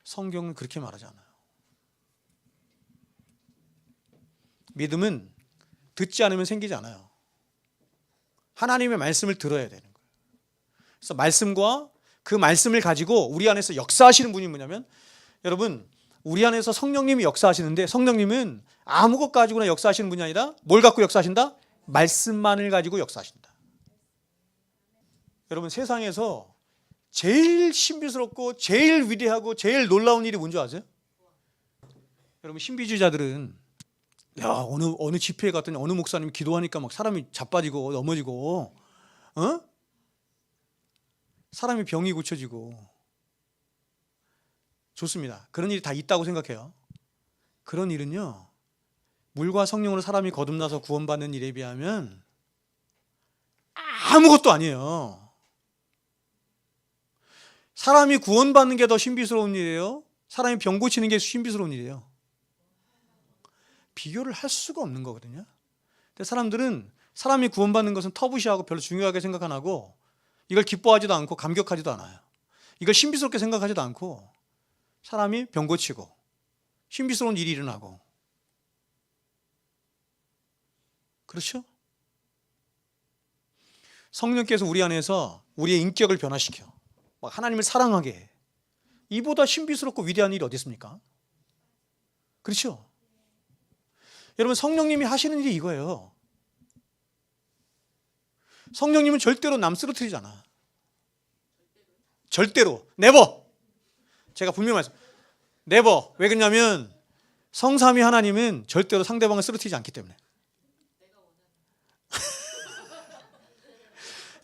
성경은 그렇게 말하지 않아요. 믿음은 듣지 않으면 생기지 않아요. 하나님의 말씀을 들어야 되는 거예요. 그래서 말씀과 그 말씀을 가지고 우리 안에서 역사하시는 분이 뭐냐면, 여러분, 우리 안에서 성령님이 역사하시는데, 성령님은 아무것 가지고나 역사하시는 분이 아니라 뭘 갖고 역사하신다? 말씀만을 가지고 역사하신다. 여러분, 세상에서 제일 신비스럽고 제일 위대하고 제일 놀라운 일이 뭔지 아세요? 여러분, 신비주의자들은 어느 집회에 갔더니 어느 목사님이 기도하니까 막 사람이 자빠지고 넘어지고, 사람이 병이 고쳐지고. 좋습니다. 그런 일이 다 있다고 생각해요. 그런 일은요, 물과 성령으로 사람이 거듭나서 구원받는 일에 비하면 아무것도 아니에요. 사람이 구원받는 게 더 신비스러운 일이에요? 사람이 병 고치는 게 신비스러운 일이에요? 비교를 할 수가 없는 거거든요. 근데 사람들은 사람이 구원받는 것은 터부시하고 별로 중요하게 생각 안 하고 이걸 기뻐하지도 않고 감격하지도 않아요. 이걸 신비스럽게 생각하지도 않고 사람이 병 고치고 신비스러운 일이 일어나고, 그렇죠? 성령께서 우리 안에서 우리의 인격을 변화시켜 막 하나님을 사랑하게 해. 이보다 신비스럽고 위대한 일이 어디 있습니까? 그렇죠? 여러분, 성령님이 하시는 일이 이거예요. 성령님은 절대로 남 쓰러뜨리지 않아. 절대로. 네버. 제가 분명히 말씀. 네버. 왜 그러냐면 성삼위 하나님은 절대로 상대방을 쓰러뜨리지 않기 때문에.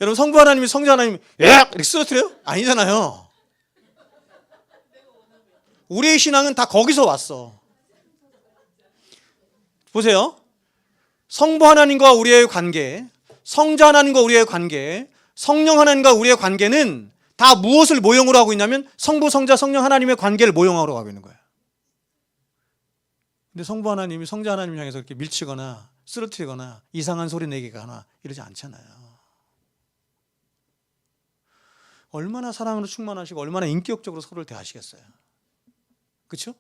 여러분, 성부 하나님이 성자 하나님이 이렇게 쓰러뜨려요? 아니잖아요. 우리의 신앙은 다 거기서 왔어. 보세요. 성부 하나님과 우리의 관계, 성자 하나님과 우리의 관계, 성령 하나님과 우리의 관계는 다 무엇을 모형으로 하고 있냐면 성부, 성자, 성령 하나님의 관계를 모형으로 하고 있는 거예요. 근데 성부 하나님이 성자 하나님을 향해서 이렇게 밀치거나 쓰러뜨리거나 이상한 소리 내게 하거나 이러지 않잖아요. 얼마나 사랑으로 충만하시고 얼마나 인격적으로 서로를 대하시겠어요. 그렇죠?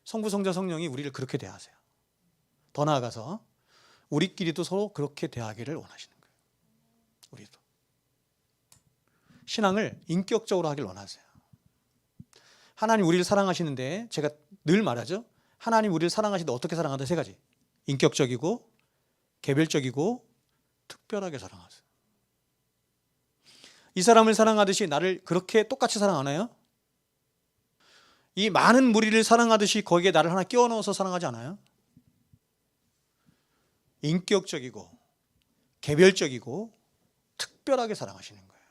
성부, 성자, 성령이 우리를 그렇게 대하세요. 더 나아가서 우리끼리도 서로 그렇게 대하기를 원하시는 거예요. 우리도. 신앙을 인격적으로 하길 원하세요. 하나님 우리를 사랑하시는데 제가 늘 말하죠. 하나님 우리를 사랑하시는데 어떻게 사랑한다? 세 가지. 인격적이고 개별적이고 특별하게 사랑하세요. 이 사람을 사랑하듯이 나를 그렇게 똑같이 사랑하나요? 이 많은 무리를 사랑하듯이 거기에 나를 하나 끼워 넣어서 사랑하지 않아요? 인격적이고 개별적이고 특별하게 사랑하시는 거예요.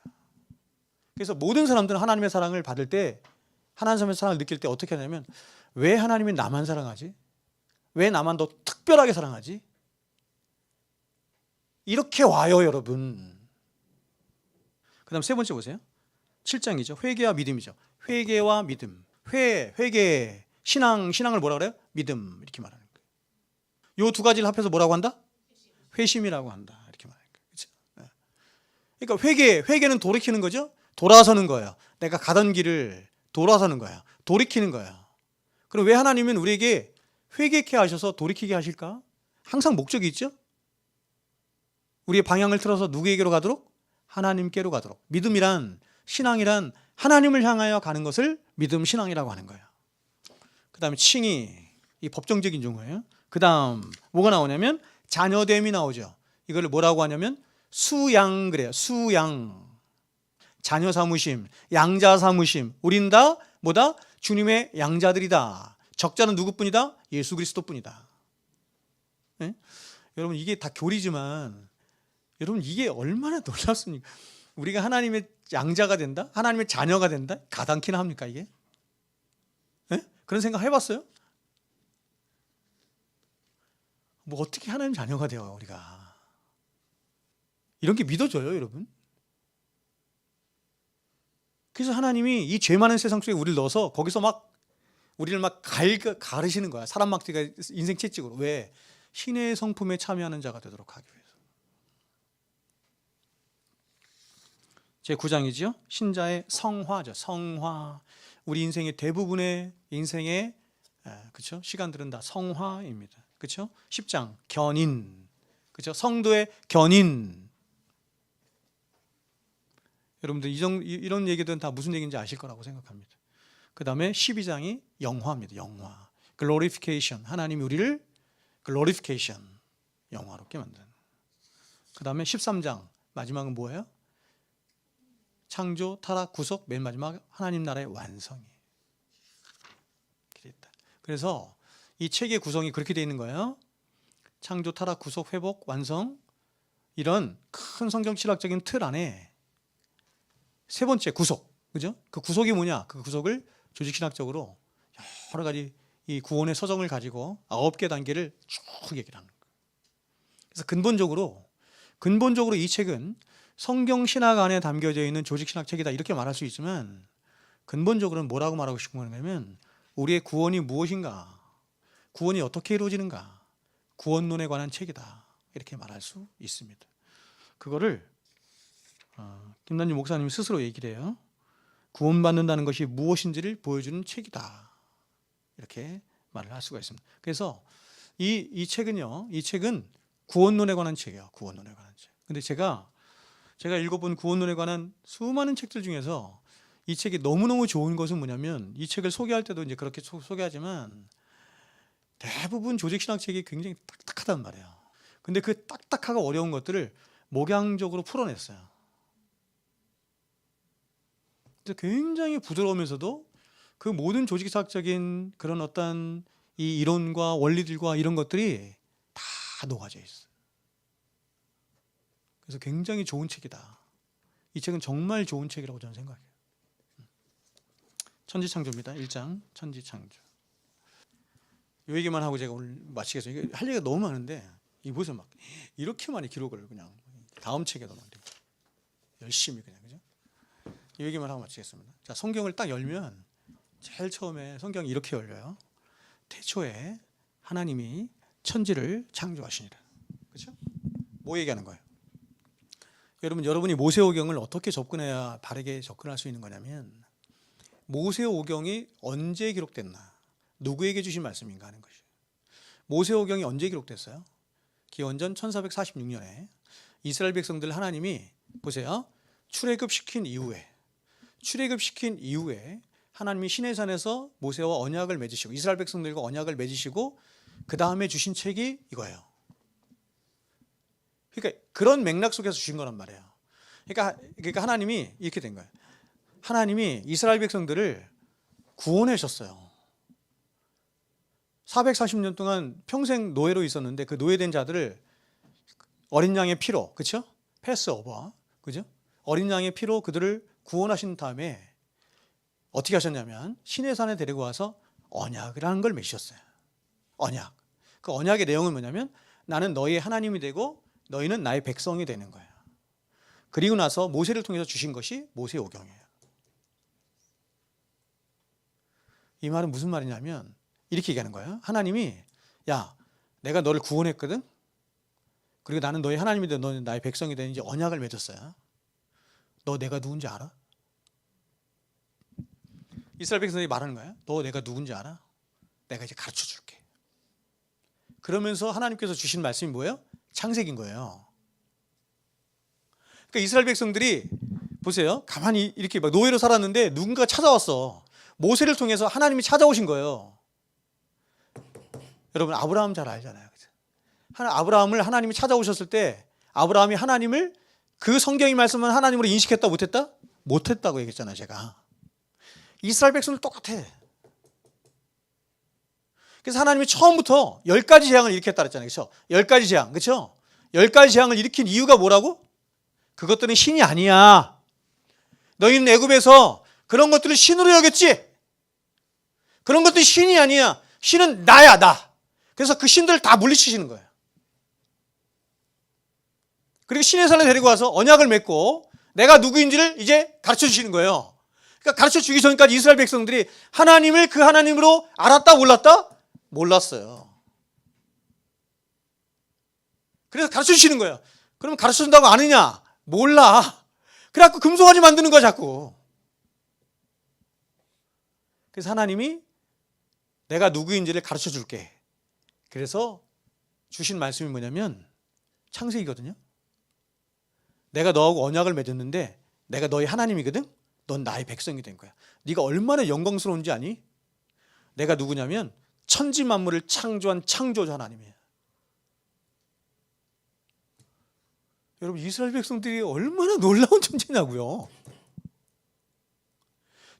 그래서 모든 사람들은 하나님의 사랑을 받을 때, 하나님의 사랑을 느낄 때 어떻게 하냐면, 왜 하나님이 나만 사랑하지? 왜 나만 더 특별하게 사랑하지? 이렇게 와요, 여러분. 그 다음 세 번째 보세요. 7장이죠. 회개와 믿음이죠. 회개와 믿음. 회개, 신앙을 뭐라 그래요? 믿음, 이렇게 말하는 거예요. 이 두 가지를 합해서 뭐라고 한다? 회심이라고 한다, 이렇게 말하는 거예요. 그렇죠? 그러니까 회개는 돌이키는 거죠. 돌아서는 거예요. 내가 가던 길을 돌아서는 거예요. 돌이키는 거예요. 그럼 왜 하나님은 우리에게 회개케 하셔서 돌이키게 하실까? 항상 목적이 있죠. 우리의 방향을 틀어서 누구에게로 가도록? 하나님께로 가도록. 믿음이란, 신앙이란 하나님을 향하여 가는 것을 믿음, 신앙이라고 하는 거예요. 그 다음에 칭의, 이 법정적인 용어예요. 그 다음 뭐가 나오냐면 자녀됨이 나오죠. 이걸 뭐라고 하냐면 수양, 그래요. 수양. 자녀 삼으심, 양자 삼으심. 우린 다 뭐다? 주님의 양자들이다. 적자는 누구뿐이다? 예수 그리스도뿐이다. 네? 여러분, 이게 다 교리지만 여러분, 이게 얼마나 놀랍습니까? 우리가 하나님의 양자가 된다? 하나님의 자녀가 된다? 가당키나 합니까 이게? 네? 그런 생각 해봤어요? 뭐 어떻게 하나님 자녀가 돼요, 우리가? 이런 게 믿어져요, 여러분? 그래서 하나님이 이 죄 많은 세상 속에 우리를 넣어서 거기서 막 우리를 막 가르시는 거야. 사람 막대가 인생 채찍으로. 왜? 신의 성품에 참여하는 자가 되도록 하기 위해서. 제 9장이죠. 신자의 성화죠. 성화. 우리 인생의 대부분의 인생의 그렇죠? 시간들은 다 성화입니다. 그렇죠? 10장 견인. 그렇죠? 성도의 견인. 여러분들 이런 얘기들은 다 무슨 얘기인지 아실 거라고 생각합니다. 그 다음에 12장이 영화입니다. 영화. glorification. 하나님이 우리를 glorification. 영화롭게 만드는. 그 다음에 13장 마지막은 뭐예요? 창조, 타락, 구속, 맨 마지막 하나님 나라의 완성이. 그래서 이 책의 구성이 그렇게 되어 있는 거예요. 창조, 타락, 구속, 회복, 완성. 이런 큰 성경 신학적인 틀 안에 세 번째 구속, 그죠? 그 구속이 뭐냐? 그 구속을 조직신학적으로 여러 가지 이 구원의 서정을 가지고 9개 단계를 쭉 얘기를 하는 거예요. 그래서 근본적으로 근본적으로 이 책은 성경 신학 안에 담겨져 있는 조직 신학 책이다 이렇게 말할 수 있지만 근본적으로는 뭐라고 말하고 싶은 거냐면 우리의 구원이 무엇인가, 구원이 어떻게 이루어지는가, 구원론에 관한 책이다 이렇게 말할 수 있습니다. 그거를 김남주 목사님이 스스로 얘기를 해요. 구원받는다는 것이 무엇인지를 보여주는 책이다 이렇게 말을 할 수가 있습니다. 그래서 이 책은요, 이 책은 구원론에 관한 책이에요. 구원론에 관한 책. 근데 제가 읽어본 구원론에 관한 수많은 책들 중에서 이 책이 너무너무 좋은 것은 뭐냐면 이 책을 소개할 때도 이제 그렇게 소개하지만 대부분 조직신학책이 굉장히 딱딱하단 말이에요. 근데 그 딱딱하고 어려운 것들을 목양적으로 풀어냈어요. 그래서 굉장히 부드러우면서도 그 모든 조직사학적인 그런 어떤 이 이론과 원리들과 이런 것들이 다 녹아져 있어요. 그래서 굉장히 좋은 책이다. 이 책은 정말 좋은 책이라고 저는 생각해요. 천지창조입니다. 1장 천지창조. 이 얘기만 하고 제가 오늘 마치겠습니다. 이게 할 얘기가 너무 많은데 이 보세요, 막 이렇게 많이 기록을 그냥 다음 책에도 막 열심히 그냥, 그죠? 이 얘기만 하고 마치겠습니다. 자, 성경을 딱 열면 제일 처음에 성경이 이렇게 열려요. 태초에 하나님이 천지를 창조하시니라. 그렇죠? 뭐 얘기하는 거예요? 여러분이 모세오경을 어떻게 접근해야 바르게 접근할 수 있는 거냐면 모세오경이 언제 기록됐나, 누구에게 주신 말씀인가 하는 것이에요. 모세오경이 언제 기록됐어요? 기원전 1446년에 이스라엘 백성들 하나님이 보세요. 출애굽시킨 이후에 하나님이 시내산에서 모세와 언약을 맺으시고 이스라엘 백성들과 언약을 맺으시고 그 다음에 주신 책이 이거예요. 그러니까 그런 맥락 속에서 주신 거란 말이에요. 그러니까 하나님이 이렇게 된 거예요. 하나님이 이스라엘 백성들을 구원하셨어요. 440년 동안 평생 노예로 있었는데 그 노예된 자들을 어린 양의 피로, 그렇죠? 패스오버, 그죠? 어린 양의 피로 그들을 구원하신 다음에 어떻게 하셨냐면 시내산에 데리고 와서 언약이라는 걸 맺으셨어요. 언약. 그 언약의 내용은 뭐냐면 나는 너희의 하나님이 되고 너희는 나의 백성이 되는 거예요. 그리고 나서 모세를 통해서 주신 것이 모세오경이에요. 이 말은 무슨 말이냐면 이렇게 얘기하는 거예요. 하나님이 야, 내가 너를 구원했거든. 그리고 나는 너의 하나님이 되고 너는 나의 백성이 되는 이제 언약을 맺었어요. 너 내가 누군지 알아? 이스라엘 백성들이 말하는 거예요. 너 내가 누군지 알아? 내가 이제 가르쳐 줄게. 그러면서 하나님께서 주신 말씀이 뭐예요? 창세기인 거예요. 그러니까 이스라엘 백성들이 보세요. 가만히 이렇게 막 노예로 살았는데 누군가 찾아왔어. 모세를 통해서 하나님이 찾아오신 거예요. 여러분 아브라함 잘 알잖아요. 아브라함을 하나님이 찾아오셨을 때 아브라함이 하나님을 그 성경이 말씀은 하나님으로 인식했다 못했다? 못했다고 얘기했잖아요. 제가. 이스라엘 백성들 똑같아. 그래서 하나님이 처음부터 10가지 재앙을 일으켰다 그랬잖아요. 그렇죠? 10가지 재앙. 그렇죠? 10가지 재앙을 일으킨 이유가 뭐라고? 그것들은 신이 아니야. 너희는 애굽에서 그런 것들을 신으로 여겼지? 그런 것들이 신이 아니야. 신은 나야, 나. 그래서 그 신들을 다 물리치시는 거예요. 그리고 신의 산에 데리고 와서 언약을 맺고 내가 누구인지를 이제 가르쳐 주시는 거예요. 그러니까 가르쳐 주기 전까지 이스라엘 백성들이 하나님을 그 하나님으로 알았다 몰랐다? 몰랐어요. 그래서 가르쳐 주시는 거예요. 그러면 가르쳐 준다고 아느냐? 몰라. 그래갖고 금송아지 만드는 거야 자꾸. 그래서 하나님이 내가 누구인지를 가르쳐 줄게. 그래서 주신 말씀이 뭐냐면 창세기거든요. 내가 너하고 언약을 맺었는데 내가 너의 하나님이거든. 넌 나의 백성이 된 거야. 네가 얼마나 영광스러운지 아니? 내가 누구냐면 천지 만물을 창조한 창조주 하나님이에요. 여러분 이스라엘 백성들이 얼마나 놀라운 존재냐고요.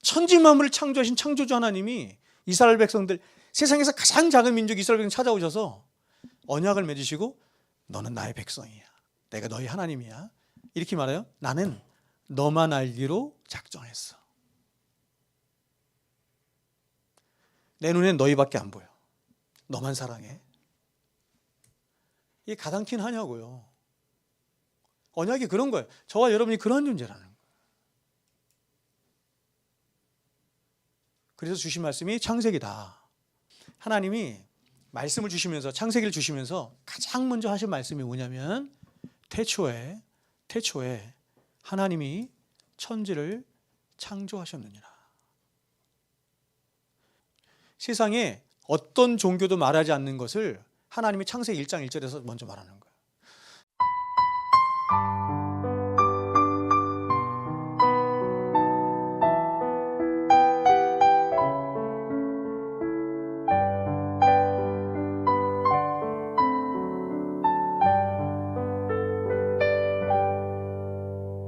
천지 만물을 창조하신 창조주 하나님이 이스라엘 백성들, 세상에서 가장 작은 민족 이스라엘 백성 찾아오셔서 언약을 맺으시고 너는 나의 백성이야. 내가 너희 하나님이야. 이렇게 말해요. 나는 너만 알기로 작정했어. 내 눈엔 너희밖에 안 보여. 너만 사랑해. 이게 가당키는 하냐고요. 언약이 그런 거예요. 저와 여러분이 그런 존재라는 거예요. 그래서 주신 말씀이 창세기다. 하나님이 말씀을 주시면서 창세기를 주시면서 가장 먼저 하신 말씀이 뭐냐면 태초에 하나님이 천지를 창조하셨느니라. 세상에 어떤 종교도 말하지 않는 것을 하나님이 창세기 1장 1절에서 먼저 말하는 거예요.